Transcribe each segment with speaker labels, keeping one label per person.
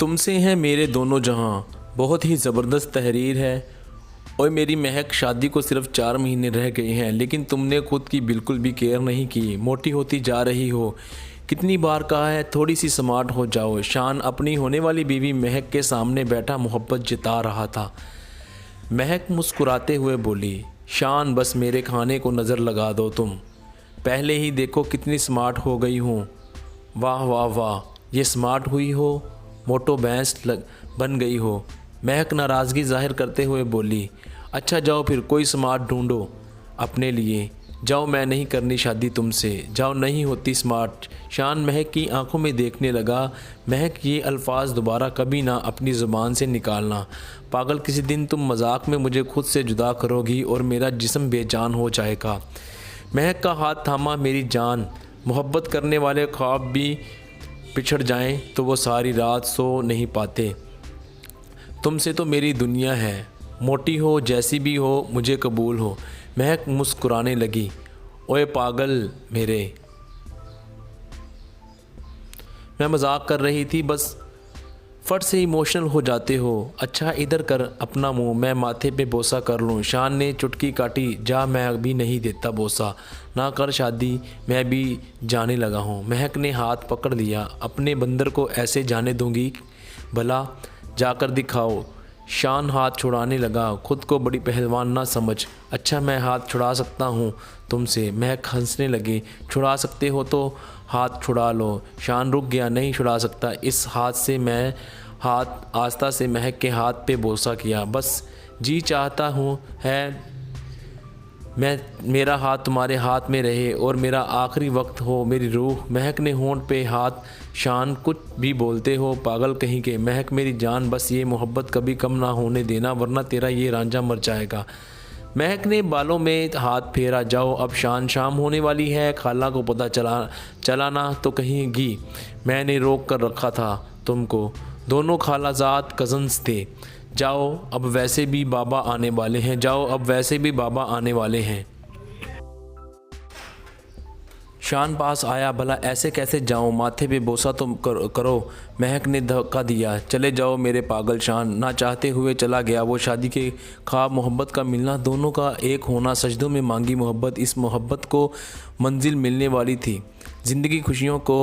Speaker 1: तुमसे हैं मेरे दोनों जहां, बहुत ही ज़बरदस्त तहरीर है। और मेरी महक, शादी को सिर्फ 4 महीने रह गए हैं, लेकिन तुमने खुद की बिल्कुल भी केयर नहीं की। मोटी होती जा रही हो। कितनी बार कहा है थोड़ी सी स्मार्ट हो जाओ। शान अपनी होने वाली बीवी महक के सामने बैठा मोहब्बत जता रहा था। महक मुस्कुराते हुए बोली, शान बस मेरे खाने को नज़र लगा दो तुम। पहले ही देखो कितनी स्मार्ट हो गई हूँ। वाह वाह वाह, ये स्मार्ट हुई हो, मोटो भैंस बन गई हो। महक नाराज़गी जाहिर करते हुए बोली, अच्छा जाओ फिर कोई स्मार्ट ढूंढो अपने लिए। जाओ, मैं नहीं करनी शादी तुमसे। जाओ, नहीं होती स्मार्ट। शान महक की आंखों में देखने लगा। महक, ये अल्फाज दोबारा कभी ना अपनी ज़ुबान से निकालना। पागल, किसी दिन तुम मजाक में मुझे खुद से जुदा करोगी और मेरा जिस्म बेजान हो जाएगा। महक का हाथ थामा। मेरी जान, मोहब्बत करने वाले ख्वाब भी पिछड़ जाएं तो वो सारी रात सो नहीं पाते। तुमसे तो मेरी दुनिया है। मोटी हो, जैसी भी हो, मुझे कबूल हो। महक मुस्कुराने लगी। ओए पागल मेरे, मैं मजाक कर रही थी, बस फट से इमोशनल हो जाते हो। अच्छा इधर कर अपना मुंह, मैं माथे पे बोसा कर लूँ। शान ने चुटकी काटी। जा, मैं अभी नहीं देता बोसा। ना कर शादी, मैं भी जाने लगा हूँ। महक ने हाथ पकड़ लिया। अपने बंदर को ऐसे जाने दूंगी भला? जाकर दिखाओ। शान हाथ छुड़ाने लगा। खुद को बड़ी पहलवान ना समझ। अच्छा मैं हाथ छुड़ा सकता हूँ तुमसे। महक हंसने लगी। छुड़ा सकते हो तो हाथ छुड़ा लो। शान रुक गया। नहीं छुड़ा सकता इस हाथ से। मैं हाथ आस्था से महक के हाथ पे बोसा किया। बस जी चाहता हूँ है मैं मेरा हाथ तुम्हारे हाथ में रहे और मेरा आखिरी वक्त हो मेरी रूह। महक ने होंठ पे हाथ। शान कुछ भी बोलते हो पागल कहीं के। महक मेरी जान, बस ये मोहब्बत कभी कम ना होने देना, वरना तेरा ये रांझा मर जाएगा। महक ने बालों में हाथ फेरा। जाओ अब, शान शाम होने वाली है। खाला को पता चलाना तो कहेंगी मैंने रोक कर रखा था तुमको। दोनों खालाजाद कज़न्स थे। जाओ, अब वैसे भी बाबा आने वाले हैं। जाओ, अब वैसे भी बाबा आने वाले हैं। शान पास आया। भला ऐसे कैसे जाऊं? माथे पे बोसा तो करो। महक ने धक्का दिया। चले जाओ मेरे पागल। शान ना चाहते हुए चला गया। वो शादी के ख्वाब, मोहब्बत का मिलना, दोनों का एक होना, सजदों में मांगी मोहब्बत, इस मोहब्बत को मंजिल मिलने वाली थी। ज़िंदगी खुशियों को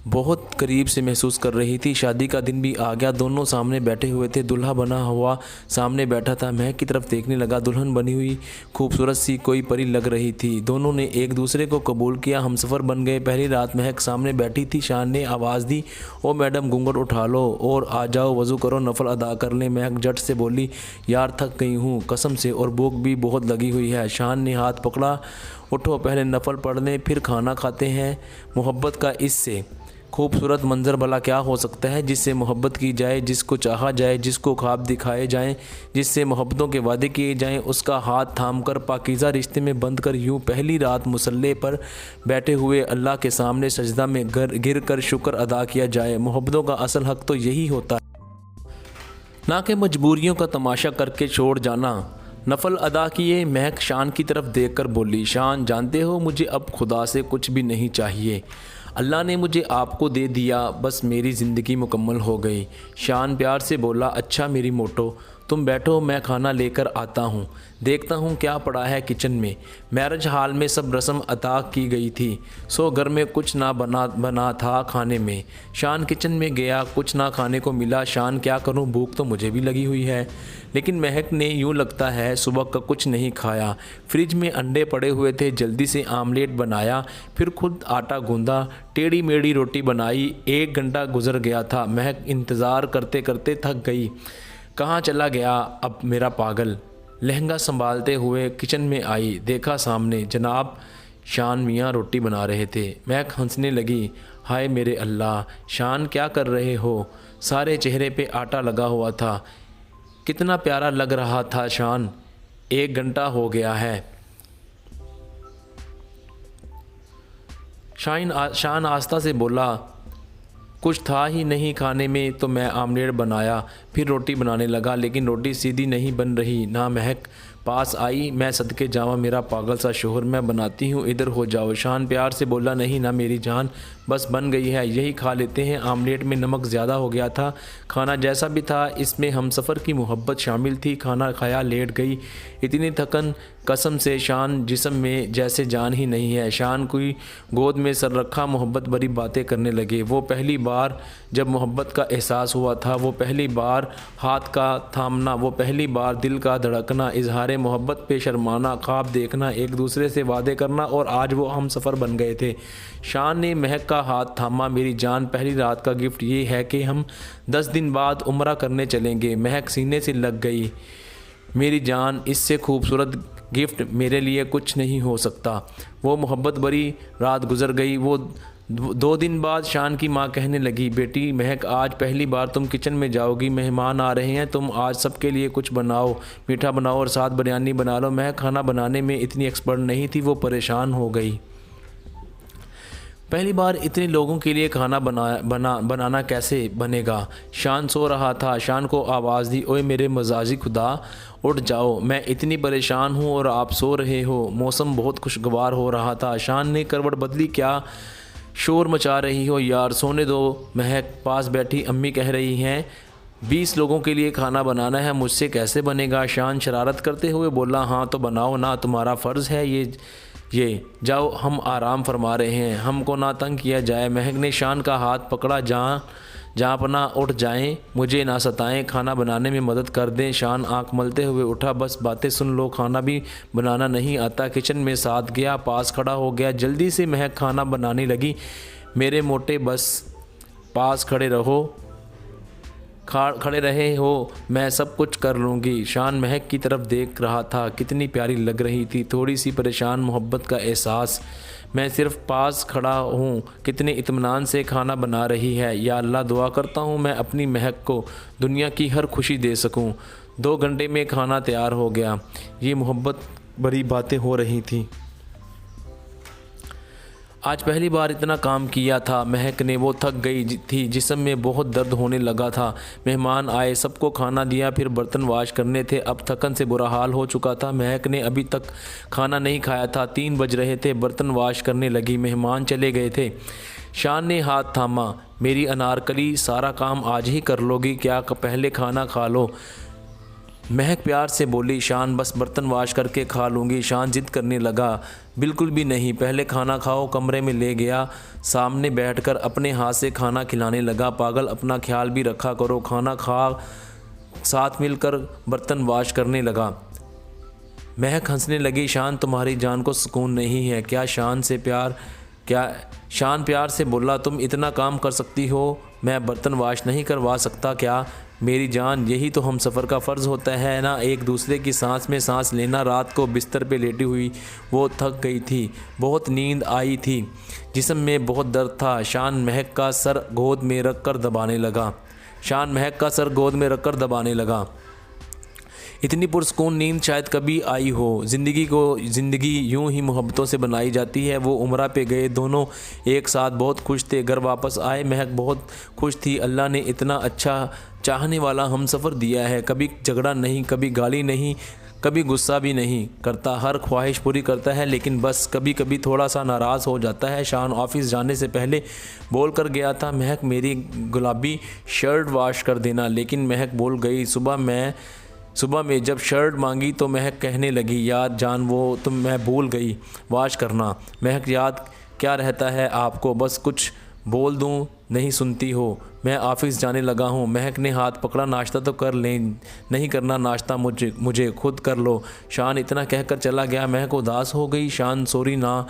Speaker 1: बहुत करीब से महसूस कर रही थी। शादी का दिन भी आ गया। दोनों सामने बैठे हुए थे। दूल्हा बना हुआ सामने बैठा था। महक की तरफ देखने लगा। दुल्हन बनी हुई खूबसूरत सी कोई परी लग रही थी। दोनों ने एक दूसरे को कबूल किया। हमसफ़र बन गए। पहली रात महक सामने बैठी थी। शान ने आवाज़ दी, ओ मैडम घूंघट उठा लो और आ जाओ, वज़ू करो, नफल अदा कर लें। महक झट से बोली, यार थक गई हूँ कसम से, और भूख भी बहुत लगी हुई है। शान ने हाथ पकड़ा। उठो, पहले नफल पढ़ लें फिर खाना खाते हैं। मोहब्बत का इससे खूबसूरत मंजर भला क्या हो सकता है, जिससे मोहब्बत की जाए, जिसको चाहा जाए, जिसको ख्वाब दिखाए जाएं, जिससे मोहब्बतों के वादे किए जाएं, उसका हाथ थामकर पाकीज़ा रिश्ते में बंद कर यूँ पहली रात मुसल्ले पर बैठे हुए अल्लाह के सामने सजदा में गिर कर शुक्र अदा किया जाए। मोहब्बतों का असल हक़ तो यही होता है, ना कि मजबूरियों का तमाशा करके छोड़ जाना। नफल अदा किए। महक शान की तरफ देखकर बोली, शान जानते हो मुझे अब खुदा से कुछ भी नहीं चाहिए। अल्लाह ने मुझे आपको दे दिया, बस मेरी ज़िंदगी मुकम्मल हो गई। शान प्यार से बोला, अच्छा मेरी मोटो तुम बैठो, मैं खाना लेकर आता हूँ। देखता हूँ क्या पड़ा है किचन में। मैरिज हाल में सब रस्म अदा की गई थी, सो घर में कुछ ना बना था खाने में। शान किचन में गया, कुछ ना खाने को मिला। शान क्या करूँ, भूख तो मुझे भी लगी हुई है। लेकिन महक ने यूँ लगता है सुबह का कुछ नहीं खाया। फ्रिज में अंडे पड़े हुए थे, जल्दी से आमलेट बनाया, फिर खुद आटा गूंदा, टेढ़ी मेढ़ी रोटी बनाई। 1 घंटा गुजर गया था। महक इंतज़ार करते करते थक गई। कहाँ चला गया अब मेरा पागल? लहंगा संभालते हुए किचन में आई। देखा सामने जनाब शान मियाँ रोटी बना रहे थे। महक हंसने लगी। हाय मेरे अल्लाह, शान क्या कर रहे हो? सारे चेहरे पे आटा लगा हुआ था। कितना प्यारा लग रहा था शान। 1 घंटा हो गया है। शान आस्था से बोला, कुछ था ही नहीं खाने में तो मैं आमलेट बनाया, फिर रोटी बनाने लगा, लेकिन रोटी सीधी नहीं बन रही। ना महक पास आई। मैं सदके जावा मेरा पागल सा शोहर, मैं बनाती हूँ इधर हो जाओ। शान प्यार से बोला, नहीं ना मेरी जान, बस बन गई है, यही खा लेते हैं। आमलेट में नमक ज़्यादा हो गया था। खाना जैसा भी था इसमें हमसफ़र की मोहब्बत शामिल थी। खाना खाया, लेट गई। इतनी थकन कसम से शान जिस्म में जैसे जान ही नहीं है। शान कोई गोद में सर रखा मोहब्बत भरी बातें करने लगे। वो पहली बार जब मोहब्बत का एहसास हुआ था, वो पहली बार हाथ का थामना, वो पहली बार दिल का धड़कना, इजहार मोहब्बत पे शर्माना, ख्वाब देखना, एक दूसरे से वादे करना, और आज वो हम सफ़र बन गए थे। शान ने महक का हाथ थामा। मेरी जान, पहली रात का गिफ्ट ये है कि हम 10 दिन बाद उम्रा करने चलेंगे। महक सीने से लग गई। मेरी जान, इससे खूबसूरत गिफ्ट मेरे लिए कुछ नहीं हो सकता। वो मोहब्बत भरी रात गुजर गई। वो 2 दिन बाद शान की माँ कहने लगी, बेटी महक, आज पहली बार तुम किचन में जाओगी। मेहमान आ रहे हैं, तुम आज सबके लिए कुछ बनाओ, मीठा बनाओ और साथ बिरयानी बना लो। महक खाना बनाने में इतनी एक्सपर्ट नहीं थी, वो परेशान हो गई। पहली बार इतने लोगों के लिए खाना बनाना कैसे बनेगा। शान सो रहा था। शान को आवाज़ दी, ओए मेरे मजाजी खुदा, उठ जाओ, मैं इतनी परेशान हूँ और आप सो रहे हो। मौसम बहुत खुशगवार हो रहा था। शान ने करवट बदली, क्या शोर मचा रही हो यार, सोने दो। महक पास बैठी अम्मी कह रही हैं 20 लोगों के लिए खाना बनाना है, मुझसे कैसे बनेगा। शान शरारत करते हुए बोला, हाँ तो बनाओ ना, तुम्हारा फ़र्ज़ है ये जाओ, हम आराम फरमा रहे हैं, हमको ना तंग किया जाए। महक ने शान का हाथ पकड़ा, जहाँ अपना उठ जाएं, मुझे ना सताएं, खाना बनाने में मदद कर दें। शान आंख मलते हुए उठा, बस बातें सुन लो, खाना भी बनाना नहीं आता। किचन में साथ गया, पास खड़ा हो गया। जल्दी से महक खाना बनाने लगी। मेरे मोटे, बस पास खड़े रहे हो, मैं सब कुछ कर लूँगी। शान महक की तरफ देख रहा था, कितनी प्यारी लग रही थी, थोड़ी सी परेशान, मोहब्बत का एहसास। मैं सिर्फ पास खड़ा हूँ, कितने इत्मीनान से खाना बना रही है। या अल्लाह, दुआ करता हूँ मैं अपनी महक को दुनिया की हर खुशी दे सकूँ। 2 घंटे में खाना तैयार हो गया। ये मोहब्बत भरी बातें हो रही थी। आज पहली बार इतना काम किया था महक ने। वो थक गई थी, जिस्म में बहुत दर्द होने लगा था। मेहमान आए, सबको खाना दिया, फिर बर्तन वाश करने थे। अब थकन से बुरा हाल हो चुका था। महक ने अभी तक खाना नहीं खाया था। 3 बज रहे थे। बर्तन वाश करने लगी। मेहमान चले गए थे। शान ने हाथ थामा, मेरी अनारकली, सारा काम आज ही कर लोगी क्या, पहले खाना खा लो। महक प्यार से बोली, शान बस बर्तन वाश करके खा लूँगी। शान जिद करने लगा, बिल्कुल भी नहीं, पहले खाना खाओ। कमरे में ले गया, सामने बैठकर अपने हाथ से खाना खिलाने लगा। पागल, अपना ख्याल भी रखा करो, खाना खा। साथ मिलकर बर्तन वाश करने लगा। महक हंसने लगी, शान तुम्हारी जान को सुकून नहीं है क्या। शान प्यार से बोला, तुम इतना काम कर सकती हो, मैं बर्तन वाश नहीं करवा सकता क्या। मेरी जान, यही तो हम सफ़र का फ़र्ज़ होता है ना, एक दूसरे की सांस में सांस लेना। रात को बिस्तर पे लेटी हुई वो थक गई थी, बहुत नींद आई थी, जिस्म में बहुत दर्द था। शान महक का सर गोद में रख कर दबाने लगा। इतनी पुरस्कून नींद शायद कभी आई हो। ज़िंदगी यूं ही मोहब्बतों से बनाई जाती है। वो उम्रा पे गए, दोनों एक साथ बहुत खुश थे। घर वापस आए, महक बहुत खुश थी। अल्लाह ने इतना अच्छा चाहने वाला हम सफ़र दिया है। कभी झगड़ा नहीं, कभी गाली नहीं, कभी गुस्सा भी नहीं करता, हर ख्वाहिश पूरी करता है। लेकिन बस कभी कभी थोड़ा सा नाराज़ हो जाता है। शान ऑफिस जाने से पहले बोल कर गया था, महक मेरी गुलाबी शर्ट वॉश कर देना। लेकिन महक बोल गई। सुबह में जब शर्ट मांगी तो महक कहने लगी, यार जान, वो तुम मैं भूल गई वॉश करना। महक, याद क्या रहता है आपको, बस कुछ बोल दूं, नहीं सुनती हो। मैं ऑफिस जाने लगा हूं। महक ने हाथ पकड़ा, नाश्ता तो कर लें, नहीं करना नाश्ता, मुझे खुद कर लो। शान इतना कहकर चला गया। महक उदास हो गई। शान, सॉरी ना,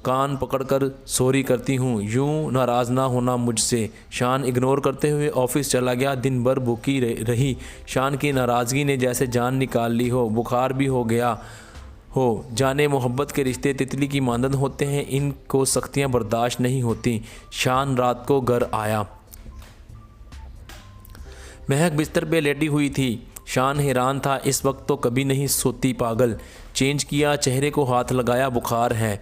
Speaker 1: कान पकड़कर सॉरी करती हूँ, यूं नाराज़ ना होना मुझसे। शान इग्नोर करते हुए ऑफिस चला गया। दिन भर भूखी रही। शान की नाराज़गी ने जैसे जान निकाल ली हो, बुखार भी हो गया हो। जाने मोहब्बत के रिश्ते तितली की मानद होते हैं, इनको सख्तियाँ बर्दाश्त नहीं होती। शान रात को घर आया। महक बिस्तर पे लेटी हुई थी। शान हैरान था, इस वक्त तो कभी नहीं सोती। पागल, चेंज किया, चेहरे को हाथ लगाया, बुखार है।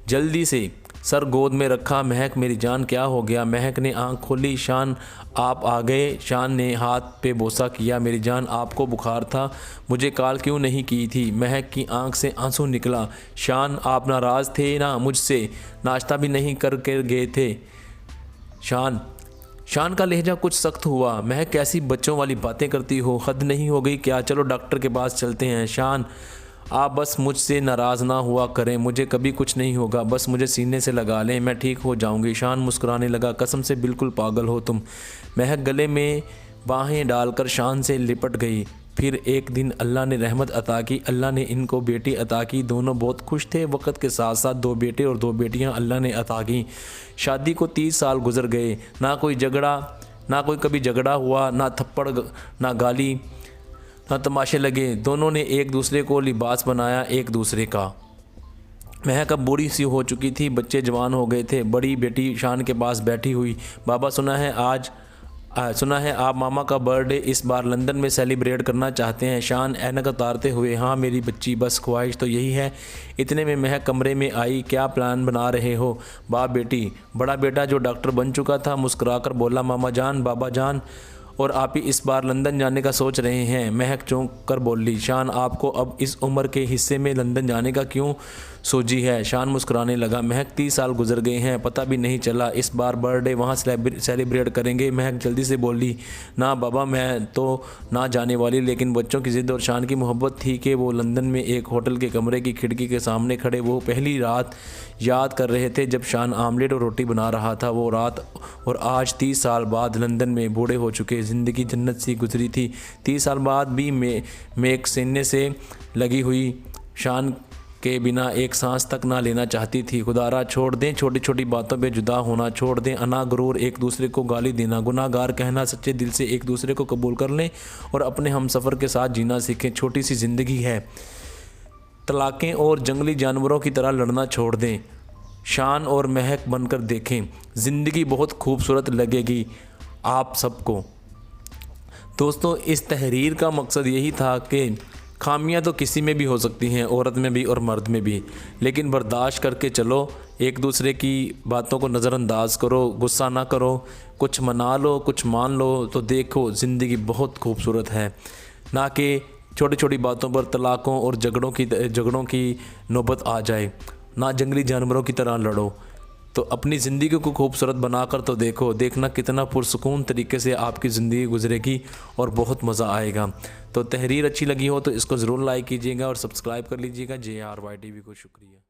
Speaker 1: जल्दी से सर गोद में रखा। महक मेरी जान क्या हो गया? महक ने आंख खोली। शान आप आ गए? शान ने हाथ पे बोसा किया। मेरी जान आपको बुखार था, मुझे कॉल क्यों नहीं की थी? महक की आंख से आंसू निकला। शान आप नाराज़ थे ना मुझसे? नाश्ता भी नहीं करके गए थे? शान का लहजा कुछ सख्त हुआ। महक कैसी बच्चों वाली बातें करती हो, हद नहीं हो गई क्या? चलो डॉक्टर के पास चलते हैं। शान आप बस मुझसे नाराज़ ना हुआ करें, मुझे कभी कुछ नहीं होगा, बस मुझे सीने से लगा लें, मैं ठीक हो जाऊंगी। शान मुस्कुराने लगा। कसम से बिल्कुल पागल हो तुम। महक गले में बाहें डालकर शान से लिपट गई। फिर एक दिन अल्लाह ने रहमत अता की, अल्लाह ने इनको बेटी अता की। दोनों बहुत खुश थे। वक्त के साथ साथ 2 बेटे और 2 बेटियां अल्लाह ने अता की। शादी को 30 साल गुजर गए। ना कोई कभी झगड़ा हुआ, ना थप्पड़, ना गाली, ना तमाशे लगे। दोनों ने एक दूसरे को लिबास बनाया एक दूसरे का। महक अब बूढ़ी सी हो चुकी थी, बच्चे जवान हो गए थे। बड़ी बेटी शान के पास बैठी हुई। बाबा सुना है आप मामा का बर्थडे इस बार लंदन में सेलिब्रेट करना चाहते हैं? शान ऐनक उतारते हुए हाँ मेरी बच्ची, बस ख्वाहिश तो यही है। इतने में महक कमरे में आई। क्या प्लान बना रहे हो? बाप बेटी। बड़ा बेटा जो डॉक्टर बन चुका था मुस्कुराकर बोला मामा जान, बाबा जान, और आप ही इस बार लंदन जाने का सोच रहे हैं? महक चौंक कर बोली। शान आपको अब इस उम्र के हिस्से में लंदन जाने का क्यों सोची है? शान मुस्कुराने लगा। महक 30 साल गुजर गए हैं, पता भी नहीं चला। इस बार बर्थडे वहाँ सेलिब्रेट करेंगे। महक जल्दी से बोली। ना बाबा मैं तो ना जाने वाली, लेकिन बच्चों की ज़िद और शान की मोहब्बत थी कि वो लंदन में एक होटल के कमरे की खिड़की के सामने खड़े वो पहली रात याद कर रहे थे जब शान आमलेट और रोटी बना रहा था। वो रात और आज 30 साल बाद लंदन में बूढ़े हो चुके। ज़िंदगी जन्नत सी गुजरी थी। 30 साल बाद भी मेक सीने से लगी हुई शान के बिना एक सांस तक ना लेना चाहती थी। खुदारा छोड़ दें छोटी छोटी बातों पे जुदा होना, छोड़ दें अना गुरूर, एक दूसरे को गाली देना, गुनाहगार कहना, सच्चे दिल से एक दूसरे को कबूल कर लें और अपने हमसफ़र के साथ जीना सीखें। छोटी सी ज़िंदगी है। तलाक़ें और जंगली जानवरों की तरह लड़ना छोड़ दें। शान और महक बनकर देखें, ज़िंदगी बहुत खूबसूरत लगेगी आप सबको। दोस्तों इस तहरीर का मकसद यही था कि खामियां तो किसी में भी हो सकती हैं, औरत में भी और मर्द में भी, लेकिन बर्दाश्त करके चलो। एक दूसरे की बातों को नज़रअंदाज करो, गुस्सा ना करो, कुछ मना लो, कुछ मान लो, तो देखो ज़िंदगी बहुत खूबसूरत है। ना कि छोटी छोटी बातों पर तलाक़ों और झगड़ों की नौबत आ जाए। ना जंगली जानवरों की तरह लड़ो। तो अपनी ज़िंदगी को खूबसूरत बनाकर तो देखना कितना पुरसुकून तरीके से आपकी ज़िंदगी गुजरेगी और बहुत मज़ा आएगा। तो तहरीर अच्छी लगी हो तो इसको ज़रूर लाइक कीजिएगा और सब्सक्राइब कर लीजिएगा। JRY TV को शुक्रिया।